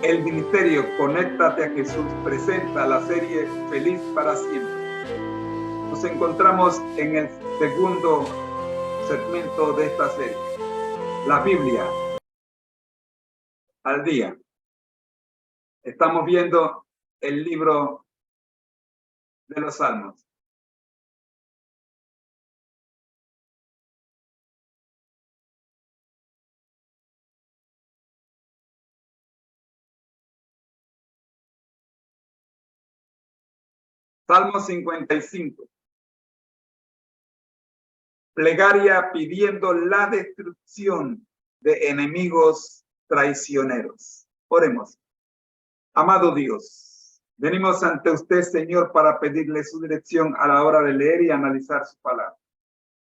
El Ministerio Conéctate a Jesús presenta la serie Feliz para Siempre. Nos encontramos en el segundo segmento de esta serie, la Biblia al día. Estamos viendo el libro de los Salmos. Salmo 55. Plegaria pidiendo la destrucción de enemigos traicioneros. Oremos. Amado Dios, venimos ante usted, Señor, para pedirle su dirección a la hora de leer y analizar su palabra.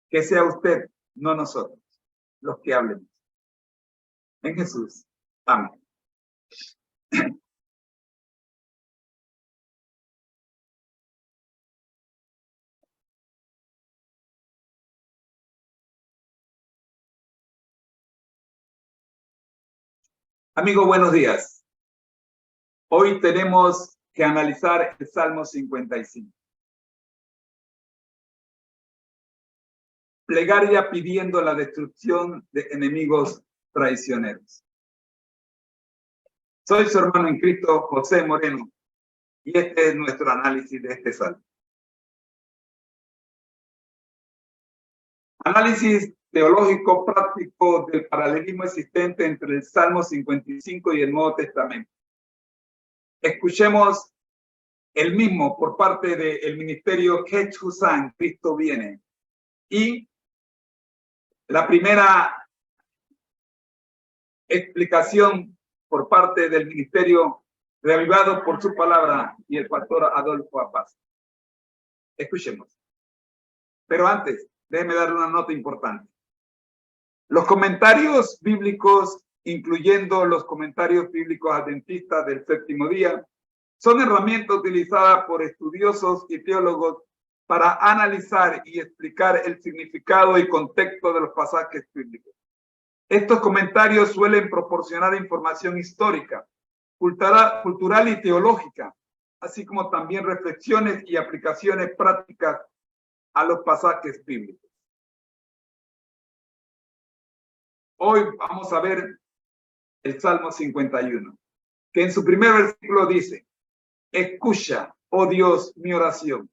Que sea usted, no nosotros, los que hablemos. En Jesús. Amén. Amigo, buenos días. Hoy tenemos que analizar el Salmo 55. Plegaria pidiendo la destrucción de enemigos traicioneros. Soy su hermano en Cristo, José Moreno, y este es nuestro análisis de este salmo. Análisis teológico práctico del paralelismo existente entre el Salmo 55 y el Nuevo Testamento. Escuchemos el mismo por parte del ministerio Jesús, Cristo viene. Y la primera explicación por parte del ministerio reavivado por su palabra y el pastor Adolfo Apaz. Escuchemos. Pero antes, déjeme darle una nota importante. Los comentarios bíblicos, incluyendo los comentarios bíblicos adventistas del séptimo día, son herramientas utilizadas por estudiosos y teólogos para analizar y explicar el significado y contexto de los pasajes bíblicos. Estos comentarios suelen proporcionar información histórica, cultural y teológica, así como también reflexiones y aplicaciones prácticas a los pasajes bíblicos. Hoy vamos a ver el Salmo 51, que en su primer versículo dice: escucha, oh Dios, mi oración,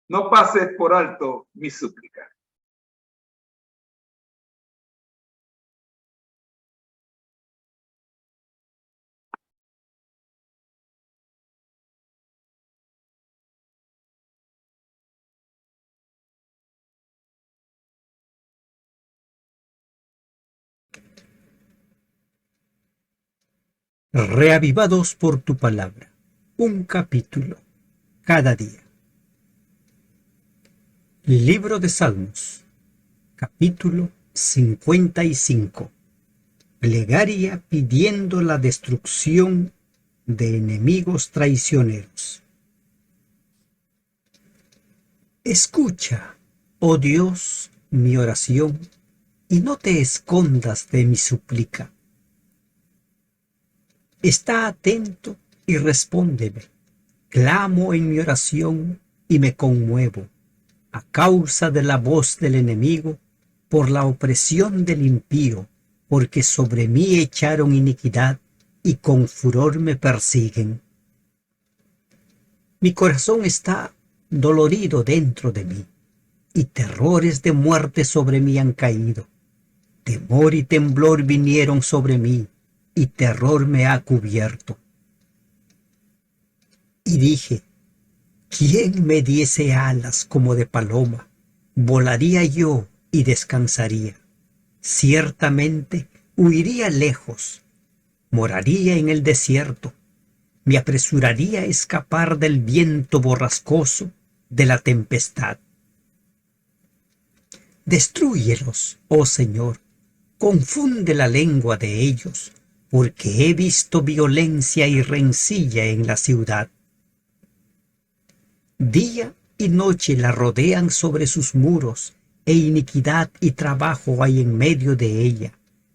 no pases por alto mi súplica. Reavivados por tu palabra, un capítulo cada día. Libro de Salmos, capítulo 55. Plegaria pidiendo la destrucción de enemigos traicioneros. Escucha, oh Dios, mi oración, y no te escondas de mi súplica. Está atento y respóndeme. Clamo en mi oración y me conmuevo, a causa de la voz del enemigo, por la opresión del impío, porque sobre mí echaron iniquidad y con furor me persiguen. Mi corazón está dolorido dentro de mí, y terrores de muerte sobre mí han caído. Temor y temblor vinieron sobre mí, y terror me ha cubierto. Y dije: ¿quién me diese alas como de paloma? Volaría yo y descansaría. Ciertamente huiría lejos, moraría en el desierto, me apresuraría a escapar del viento borrascoso, de la tempestad. Destrúyelos, oh Señor, confunde la lengua de ellos, porque he visto violencia y rencilla en la ciudad. Día y noche la rodean sobre sus muros, e iniquidad y trabajo hay en medio de ella.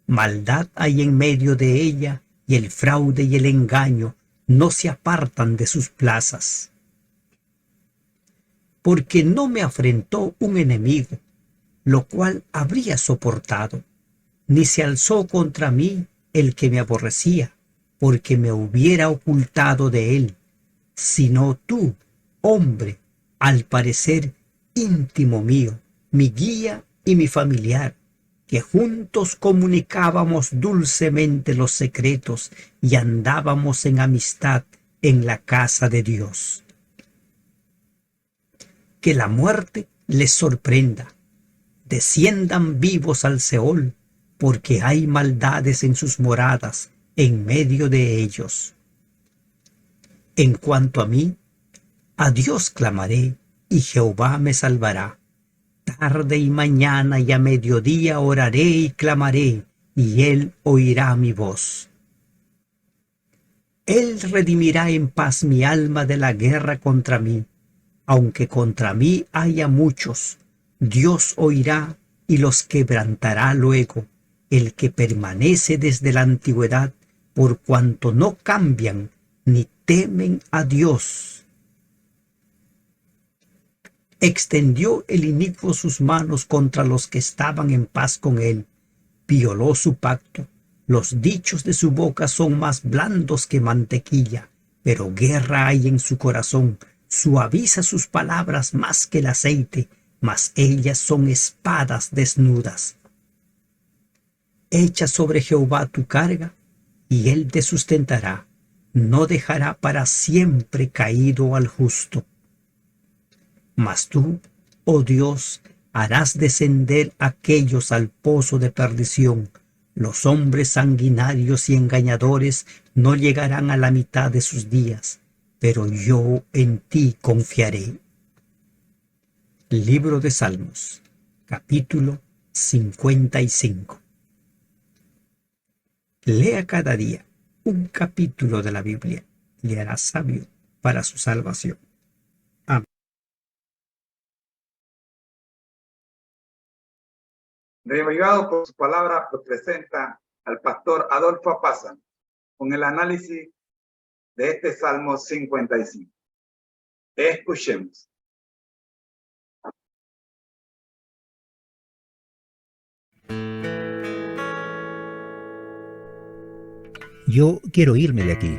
Maldad hay en medio de ella, y el fraude y el engaño no se apartan de sus plazas. Porque no me afrentó un enemigo, lo cual habría soportado, ni se alzó contra mí el que me aborrecía, porque me hubiera ocultado de él, sino tú, hombre, al parecer íntimo mío, mi guía y mi familiar, que juntos comunicábamos dulcemente los secretos y andábamos en amistad en la casa de Dios. Que la muerte les sorprenda, desciendan vivos al Seol, porque hay maldades en sus moradas, en medio de ellos. En cuanto a mí, a Dios clamaré, y Jehová me salvará. Tarde y mañana y a mediodía oraré y clamaré, y Él oirá mi voz. Él redimirá en paz mi alma de la guerra contra mí. Aunque contra mí haya muchos, Dios oirá y los quebrantará luego, el que permanece desde la antigüedad, por cuanto no cambian ni temen a Dios. Extendió el inicuo sus manos contra los que estaban en paz con él, violó su pacto. Los dichos de su boca son más blandos que mantequilla, pero guerra hay en su corazón. Suaviza sus palabras más que el aceite, mas ellas son espadas desnudas. Echa sobre Jehová tu carga, y él te sustentará. No dejará para siempre caído al justo. Mas tú, oh Dios, harás descender a aquellos al pozo de perdición. Los hombres sanguinarios y engañadores no llegarán a la mitad de sus días, pero yo en ti confiaré. Libro de Salmos, capítulo 55. Lea cada día un capítulo de la Biblia, le hará sabio para su salvación. Amén. Reavivado por su palabra, pues presenta al pastor Adolfo Apaza con el análisis de este Salmo 55. Escuchemos. Yo quiero irme de aquí.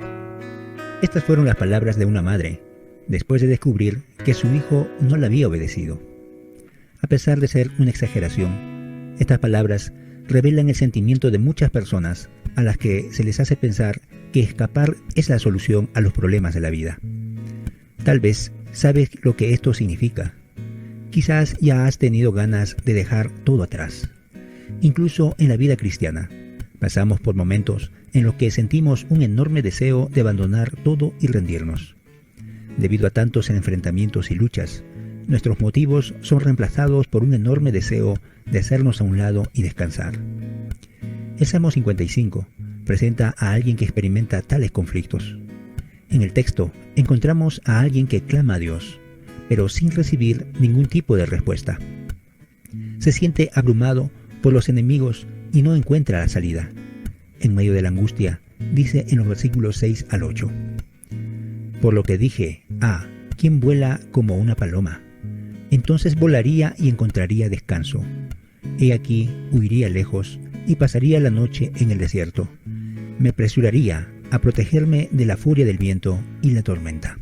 Estas fueron las palabras de una madre, después de descubrir que su hijo no la había obedecido. A pesar de ser una exageración, estas palabras revelan el sentimiento de muchas personas a las que se les hace pensar que escapar es la solución a los problemas de la vida. Tal vez sabes lo que esto significa. Quizás ya has tenido ganas de dejar todo atrás. Incluso en la vida cristiana, pasamos por momentos en los que sentimos un enorme deseo de abandonar todo y rendirnos. Debido a tantos enfrentamientos y luchas, nuestros motivos son reemplazados por un enorme deseo de hacernos a un lado y descansar. El Salmo 55 presenta a alguien que experimenta tales conflictos. En el texto encontramos a alguien que clama a Dios, pero sin recibir ningún tipo de respuesta. Se siente abrumado por los enemigos y no encuentra la salida. En medio de la angustia, dice en los versículos 6 al 8. Por lo que dije, ¿quién vuela como una paloma? Entonces volaría y encontraría descanso. He aquí, huiría lejos y pasaría la noche en el desierto. Me apresuraría a protegerme de la furia del viento y la tormenta.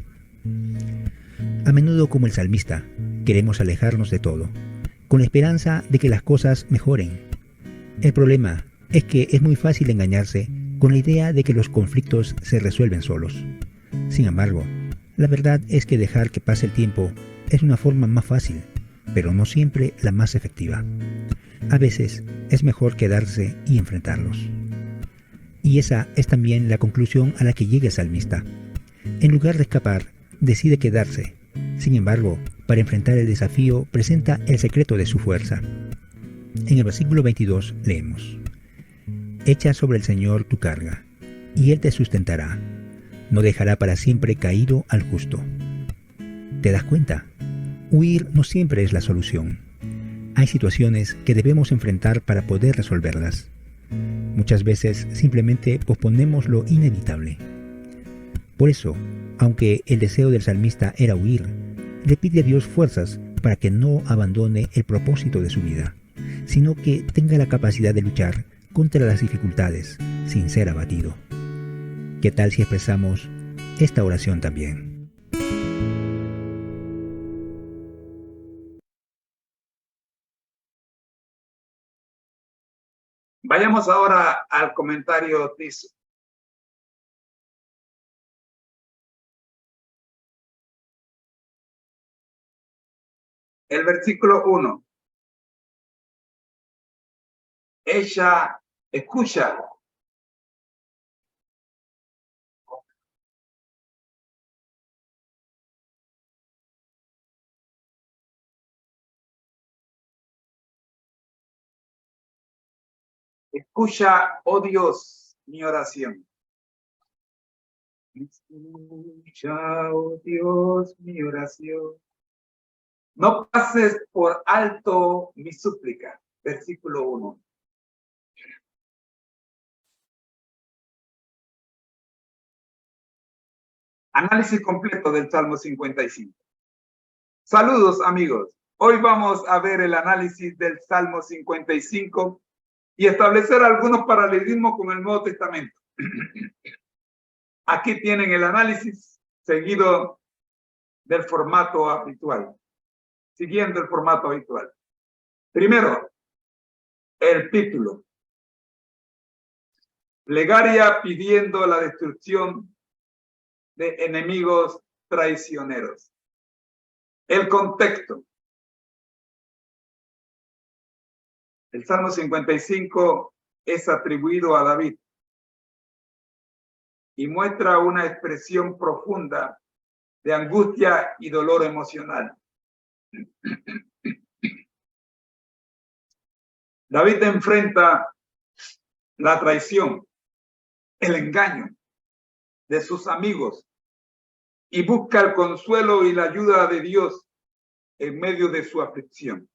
A menudo, como el salmista, queremos alejarnos de todo, con la esperanza de que las cosas mejoren. El problema es que es muy fácil engañarse con la idea de que los conflictos se resuelven solos. Sin embargo, la verdad es que dejar que pase el tiempo es una forma más fácil, pero no siempre la más efectiva. A veces es mejor quedarse y enfrentarlos. Y esa es también la conclusión a la que llega el salmista. En lugar de escapar, decide quedarse. Sin embargo, para enfrentar el desafío, presenta el secreto de su fuerza. En el versículo 22 leemos: Echa sobre el Señor tu carga, y Él te sustentará. No dejará para siempre caído al justo. ¿Te das cuenta? huir no siempre es la solución. Hay situaciones que debemos enfrentar para poder resolverlas. Muchas veces simplemente posponemos lo inevitable. Por eso, aunque el deseo del salmista era huir, le pide a Dios fuerzas para que no abandone el propósito de su vida, sino que tenga la capacidad de luchar contra las dificultades sin ser abatido. ¿Qué tal si expresamos esta oración también? Vayamos ahora al comentario Tiso. El versículo 1. Ella escucha. Escucha, oh Dios, mi oración. Escucha, oh Dios, mi oración. No pases por alto mi súplica. Versículo 1. Análisis completo del Salmo 55. Saludos, amigos. Hoy vamos a ver el análisis del Salmo 55 y establecer algunos paralelismos con el Nuevo Testamento. Aquí tienen el análisis seguido del formato habitual. Siguiendo el formato habitual. Primero, el título. Plegaria pidiendo la destrucción de enemigos traicioneros. El contexto. El Salmo 55 es atribuido a David y muestra una expresión profunda de angustia y dolor emocional. David enfrenta la traición, el engaño de sus amigos y busca el consuelo y la ayuda de Dios en medio de su aflicción.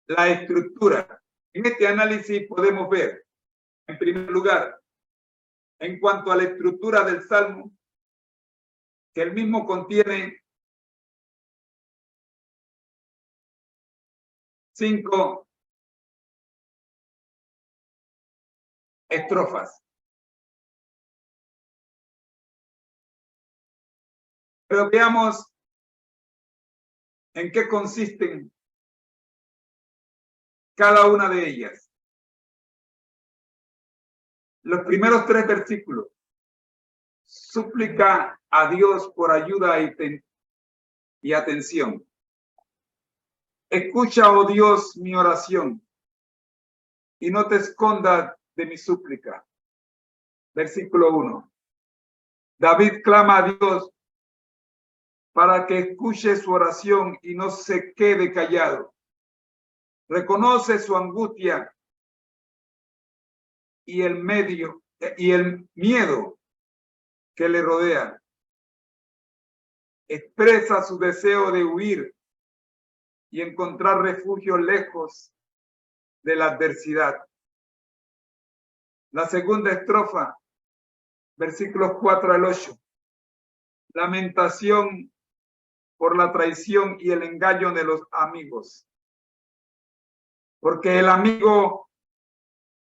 La estructura. En este análisis podemos ver, en primer lugar, en cuanto a la estructura del Salmo, que el mismo contiene 5 estrofas. Pero veamos en qué consisten cada una de ellas. Los primeros 3 versículos. Súplica a Dios por ayuda y atención. Escucha, oh Dios, mi oración y no te escondas de mi súplica. Versículo 1. David clama a Dios para que escuche su oración y no se quede callado. Reconoce su angustia y el miedo que le rodea. Expresa su deseo de huir y encontrar refugio lejos de la adversidad. La segunda estrofa, versículos 4 al 8. Lamentación por la traición y el engaño de los amigos. Porque el amigo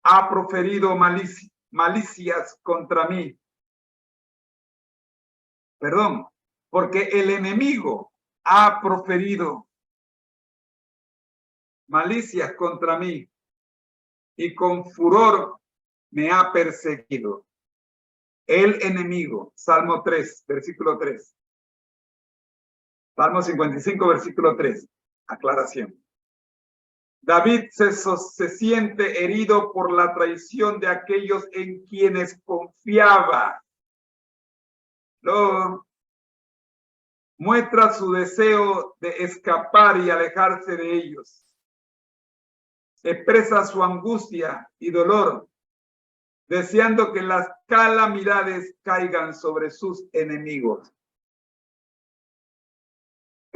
ha proferido malicias contra mí. Perdón, porque el enemigo ha proferido malicias contra mí y con furor me ha perseguido. El enemigo, Salmo 3, versículo 3. Salmo 55, versículo 3. Aclaración. David se siente herido por la traición de aquellos en quienes confiaba. Muestra su deseo de escapar y alejarse de ellos. Expresa su angustia y dolor, deseando que las calamidades caigan sobre sus enemigos.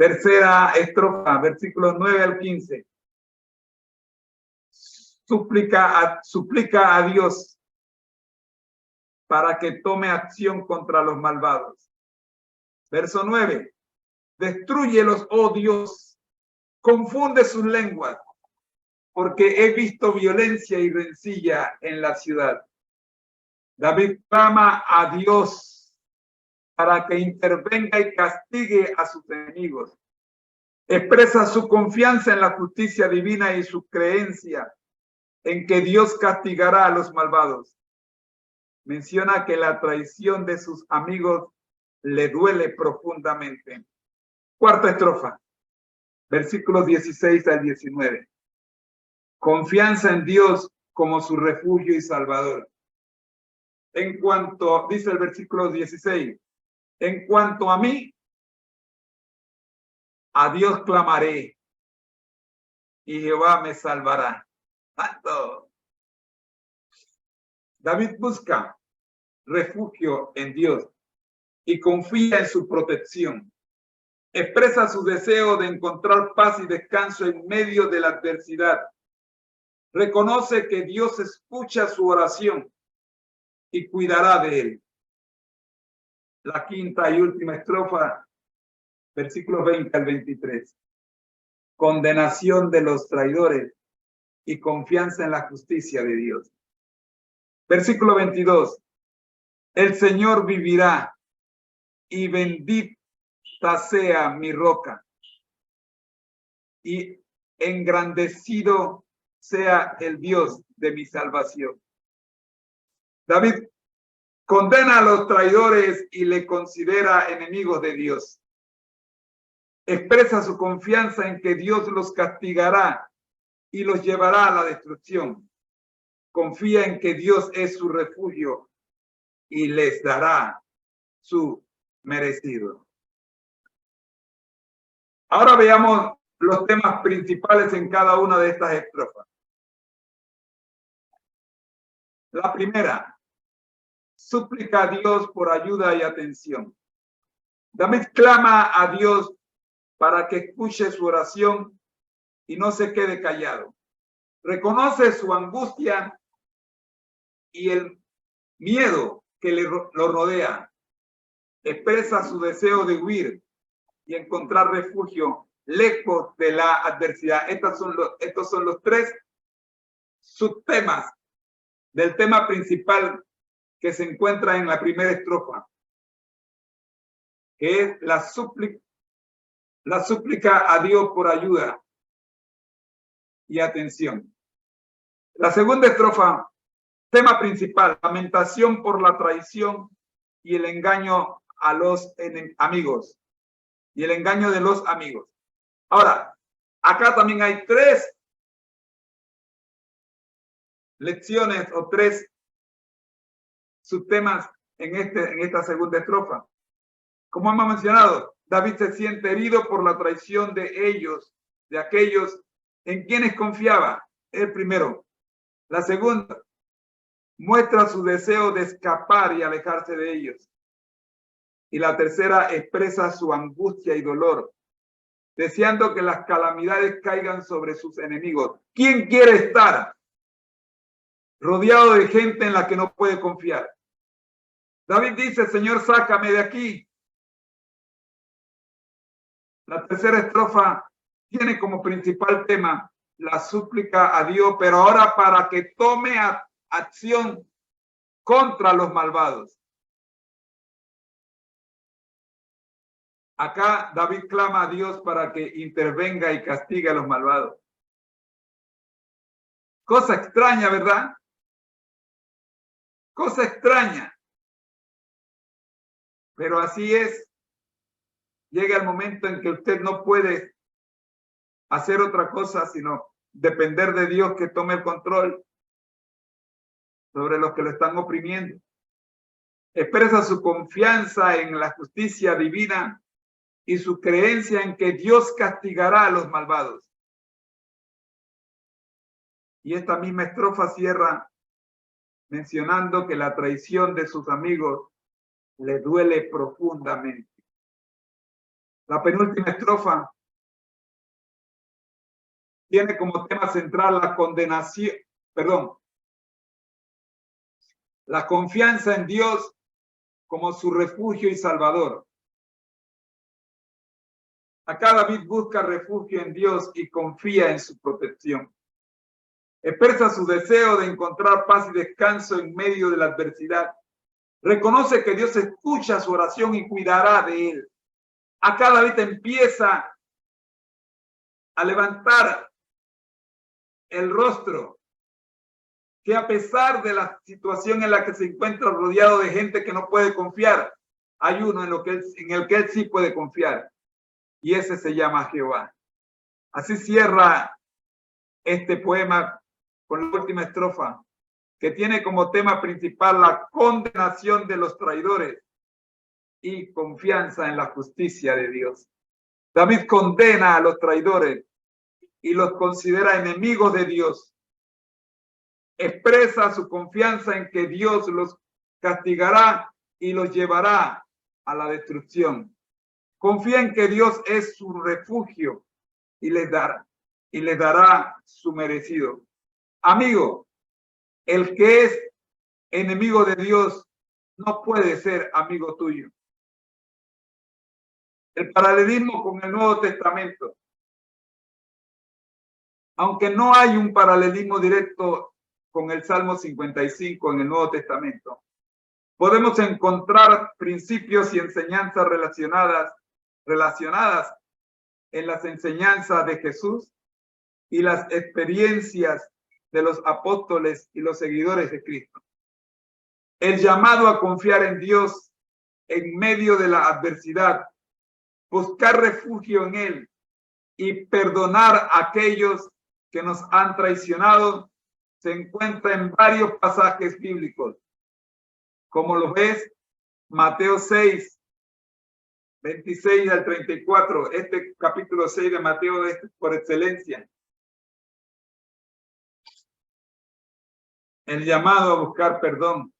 Tercera estrofa, versículos 9 al 15. Suplica a Dios para que tome acción contra los malvados. Verso 9. Destrúyelos, oh Dios, confunde sus lenguas, porque he visto violencia y rencilla en la ciudad. David clama a Dios para que intervenga y castigue a sus enemigos. Expresa su confianza en la justicia divina y su creencia en que Dios castigará a los malvados. Menciona que la traición de sus amigos le duele profundamente. Cuarta estrofa, versículos 16 al 19. Confianza en Dios como su refugio y salvador. En cuanto, dice el versículo 16, en cuanto a mí, a Dios clamaré y Jehová me salvará. ¡Santo! David busca refugio en Dios y confía en su protección. Expresa su deseo de encontrar paz y descanso en medio de la adversidad. Reconoce que Dios escucha su oración y cuidará de él. La quinta y última estrofa, versículos 20 al 23. Condenación de los traidores y confianza en la justicia de Dios. Versículo 22. El Señor vivirá y bendita sea mi roca y engrandecido sea el Dios de mi salvación. David condena a los traidores y le considera enemigos de Dios. Expresa su confianza en que Dios los castigará y los llevará a la destrucción. Confía en que Dios es su refugio y les dará su merecido. Ahora veamos los temas principales en cada una de estas estrofas. La primera, súplica a Dios por ayuda y atención. David clama a Dios para que escuche su oración y no se quede callado. Reconoce su angustia y el miedo que lo rodea. Expresa su deseo de huir y encontrar refugio lejos de la adversidad. Estos son los tres subtemas del tema principal que se encuentra en la primera estrofa, que es la súplica a Dios por ayuda y atención. La segunda estrofa, tema principal, lamentación por la traición y el engaño a los amigos. Y el engaño de los amigos. Ahora, acá también hay tres lecciones o tres subtemas en esta segunda estrofa. Como hemos mencionado, David se siente herido por la traición de ellos, de aquellos en quienes confiaba. El primero. La segunda, muestra su deseo de escapar y alejarse de ellos. Y la tercera, expresa su angustia y dolor, deseando que las calamidades caigan sobre sus enemigos. ¿Quién quiere estar rodeado de gente en la que no puede confiar? David dice, Señor, sácame de aquí. La tercera estrofa tiene como principal tema la súplica a Dios, pero ahora para que tome acción contra los malvados. Acá David clama a Dios para que intervenga y castigue a los malvados. Cosa extraña, ¿verdad? Cosa extraña. Pero así es. Llega el momento en que usted no puede hacer otra cosa sino depender de Dios que tome el control sobre los que lo están oprimiendo. Expresa su confianza en la justicia divina y su creencia en que Dios castigará a los malvados. Y esta misma estrofa cierra mencionando que la traición de sus amigos le duele profundamente. La penúltima estrofa tiene como tema central la condenación, la confianza en Dios como su refugio y salvador. Acá David busca refugio en Dios y confía en su protección. Expresa su deseo de encontrar paz y descanso en medio de la adversidad. Reconoce que Dios escucha su oración y cuidará de él. Acá David empieza a levantar el rostro, que a pesar de la situación en la que se encuentra rodeado de gente que no puede confiar, hay uno en el que él sí puede confiar, y ese se llama Jehová. Así cierra este poema con la última estrofa, que tiene como tema principal la condenación de los traidores y confianza en la justicia de Dios. David condena a los traidores y los considera enemigos de Dios. Expresa su confianza en que Dios los castigará y los llevará a la destrucción. Confía en que Dios es su refugio y les dará su merecido. Amigo, el que es enemigo de Dios no puede ser amigo tuyo. El paralelismo con el Nuevo Testamento. Aunque no hay un paralelismo directo con el Salmo 55 en el Nuevo Testamento, podemos encontrar principios y enseñanzas relacionadas en las enseñanzas de Jesús y las experiencias de los apóstoles y los seguidores de Cristo. El llamado a confiar en Dios en medio de la adversidad, buscar refugio en Él y perdonar a aquellos que nos han traicionado, se encuentra en varios pasajes bíblicos. Como lo ves, Mateo 6, 26 al 34, este capítulo 6 de Mateo es por excelencia. El llamado a buscar perdón.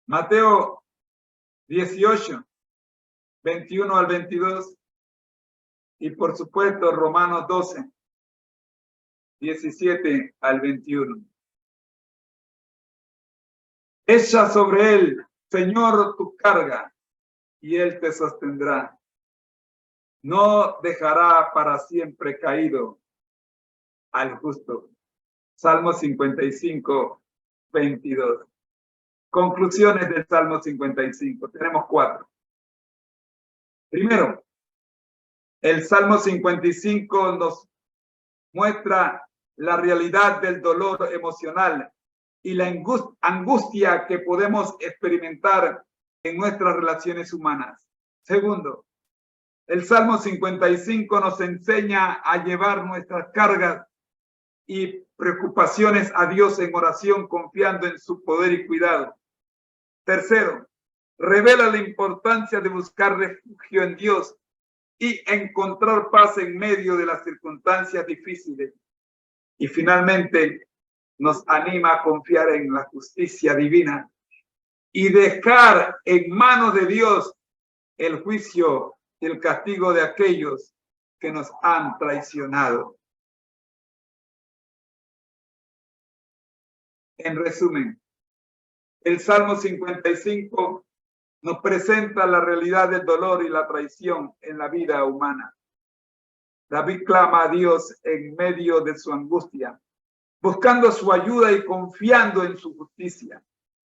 Mateo 18, 21 al 22. Y por supuesto, Romanos 12, 17 al 21. Echa sobre él, Señor, tu carga, y él te sostendrá. No dejará para siempre caído al justo. Salmo 55, 22. Conclusiones del Salmo 55. Tenemos 4. Primero, el Salmo 55 nos muestra la realidad del dolor emocional y la angustia que podemos experimentar en nuestras relaciones humanas. Segundo, el Salmo 55 nos enseña a llevar nuestras cargas y preocupaciones a Dios en oración, confiando en su poder y cuidado. Tercero, revela la importancia de buscar refugio en Dios y encontrar paz en medio de las circunstancias difíciles. Y finalmente, nos anima a confiar en la justicia divina y dejar en manos de Dios el juicio y el castigo de aquellos que nos han traicionado. En resumen, el Salmo 55 nos presenta la realidad del dolor y la traición en la vida humana. David clama a Dios en medio de su angustia, buscando su ayuda y confiando en su justicia.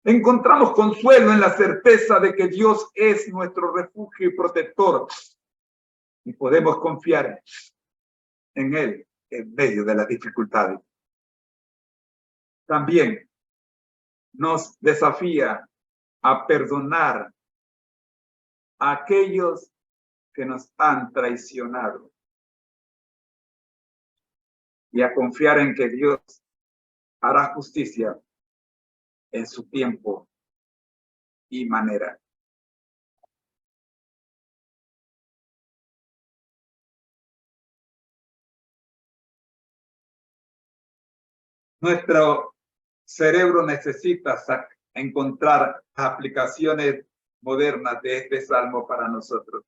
Encontramos consuelo en la certeza de que Dios es nuestro refugio y protector, y podemos confiar en Él en medio de las dificultades. También nos desafía a perdonar a aquellos que nos han traicionado y a confiar en que Dios hará justicia en su tiempo y manera. Nuestro cerebro necesita encontrar aplicaciones modernas de este salmo para nosotros.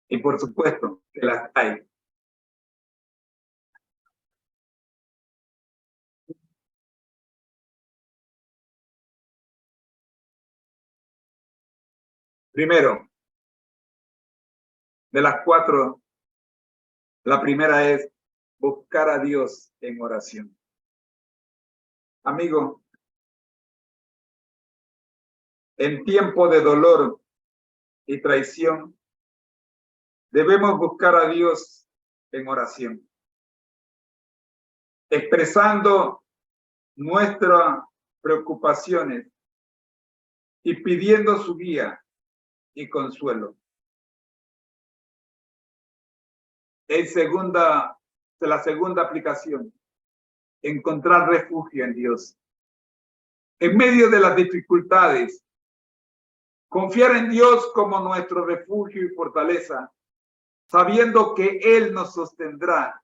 Y por supuesto que las hay. Primero, de las 4, la primera es buscar a Dios en oración. Amigo, en tiempo de dolor y traición, debemos buscar a Dios en oración, expresando nuestras preocupaciones y pidiendo su guía y consuelo. La segunda aplicación, encontrar refugio en Dios. En medio de las dificultades, confiar en Dios como nuestro refugio y fortaleza, sabiendo que Él nos sostendrá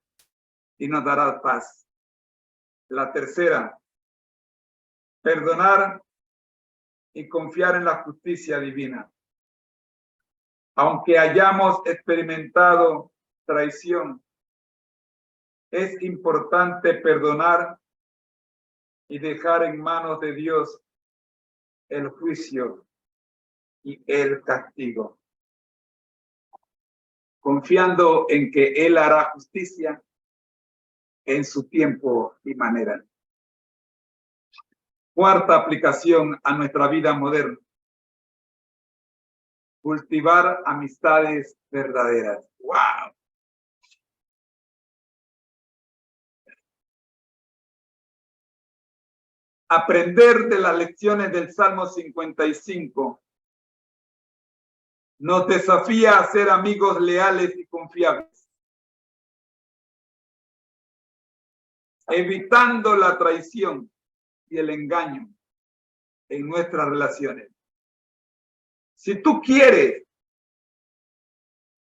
y nos dará paz. La tercera, perdonar y confiar en la justicia divina. Aunque hayamos experimentado traición, es importante perdonar y dejar en manos de Dios el juicio y el castigo, confiando en que Él hará justicia en su tiempo y manera. Cuarta aplicación a nuestra vida moderna: cultivar amistades verdaderas. ¡Wow! Aprender de las lecciones del Salmo 55 nos desafía a ser amigos leales y confiables, evitando la traición y el engaño en nuestras relaciones. Si tú quieres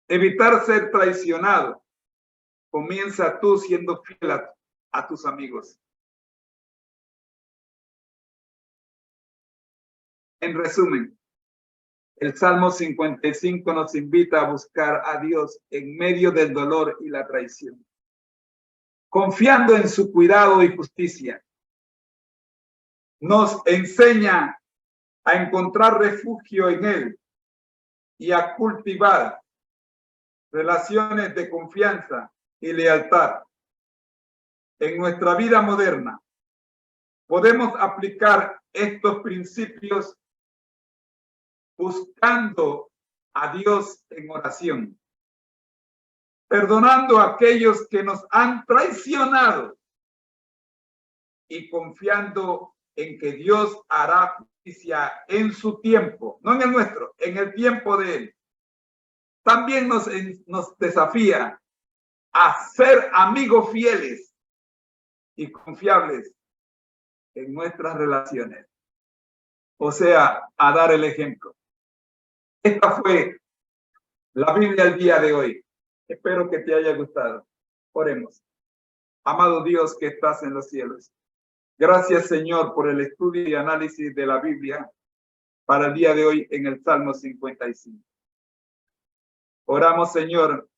evitar ser traicionado, comienza tú siendo fiel a tus amigos. En resumen, el Salmo 55 nos invita a buscar a Dios en medio del dolor y la traición, confiando en su cuidado y justicia. Nos enseña a encontrar refugio en Él y a cultivar relaciones de confianza y lealtad. En nuestra vida moderna, podemos aplicar estos principios buscando a Dios en oración, perdonando a aquellos que nos han traicionado y confiando en que Dios hará justicia en su tiempo, no en el nuestro, en el tiempo de Él. También nos desafía a ser amigos fieles y confiables en nuestras relaciones, o sea, a dar el ejemplo. Esta fue la Biblia el día de hoy. Espero que te haya gustado. Oremos. Amado Dios que estás en los cielos, gracias, Señor, por el estudio y análisis de la Biblia para el día de hoy en el Salmo 55. Oramos, Señor,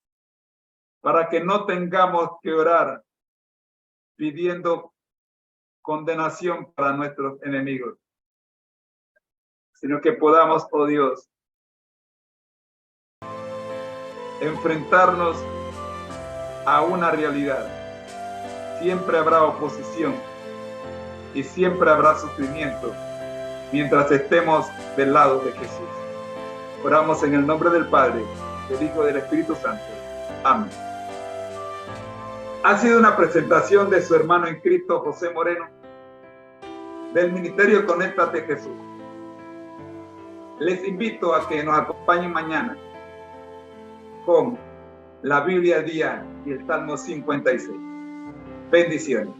para que no tengamos que orar pidiendo condenación para nuestros enemigos, sino que podamos, oh Dios, enfrentarnos a una realidad. Siempre habrá oposición y siempre habrá sufrimiento mientras estemos del lado de Jesús. Oramos en el nombre del Padre, del Hijo y del Espíritu Santo. Amén. Ha sido una presentación de su hermano en Cristo, José Moreno, del Ministerio Conéctate Jesús. Les invito a que nos acompañen mañana con la Biblia al día y el Salmo 56. Bendiciones.